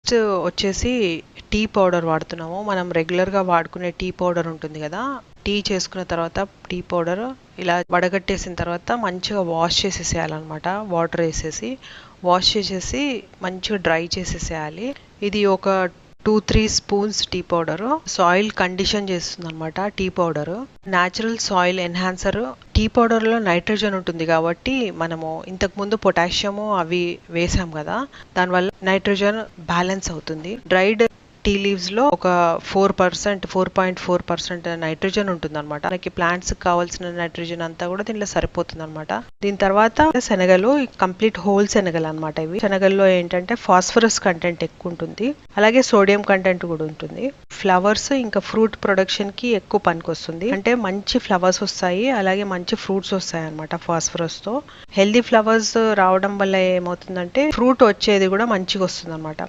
Next వచ్చేసి tea powder వాడుతున్నాము. మనం రెగ్యులర్గా వాడుకునే టీ పౌడర్ ఉంటుంది కదా, టీ చేసుకున్న తర్వాత టీ పౌడర్ ఇలా వడగట్టేసిన తర్వాత మంచిగా వాష్ చేసేసేయాలన్నమాట. వాటర్ వేసేసి వాష్ చేసేసి మంచిగా డ్రై చేసేసేయాలి. ఇది ఒక 2-3 spoons tea powder soil condition చేస్తుంది అనమాట. Tea powder natural soil enhancer. Tea powder లో నైట్రోజన్ ఉంటుంది కాబట్టి మనము ఇంతకు ముందు పొటాషియము అవి వేసాం కదా, దానివల్ల నైట్రోజన్ బ్యాలెన్స్ అవుతుంది. డ్రైడ్ టీ లీవ్స్ లో ఒక 4.4% నైట్రోజన్ ఉంటుంది అనమాట. మనకి ప్లాంట్స్ కావాల్సిన నైట్రోజన్ అంతా కూడా దీంట్లో సరిపోతుంది అనమాట. దీని తర్వాత శనగలు కంప్లీట్ హోల్ శనగలు అనమాట. ఇవి శనగల్లో ఏంటంటే ఫాస్ఫరస్ కంటెంట్ ఎక్కువ ఉంటుంది, అలాగే సోడియం కంటెంట్ కూడా ఉంటుంది. ఫ్లవర్స్ ఇంకా ఫ్రూట్ ప్రొడక్షన్ కి ఎక్కువ పనికి వస్తుంది. అంటే మంచి ఫ్లవర్స్ వస్తాయి, అలాగే మంచి ఫ్రూట్స్ వస్తాయి అనమాట ఫాస్ఫరస్ తో. హెల్దీ ఫ్లవర్స్ రావడం వల్ల ఏమవుతుందంటే ఫ్రూట్ వచ్చేది కూడా మంచిగా వస్తుంది అనమాట.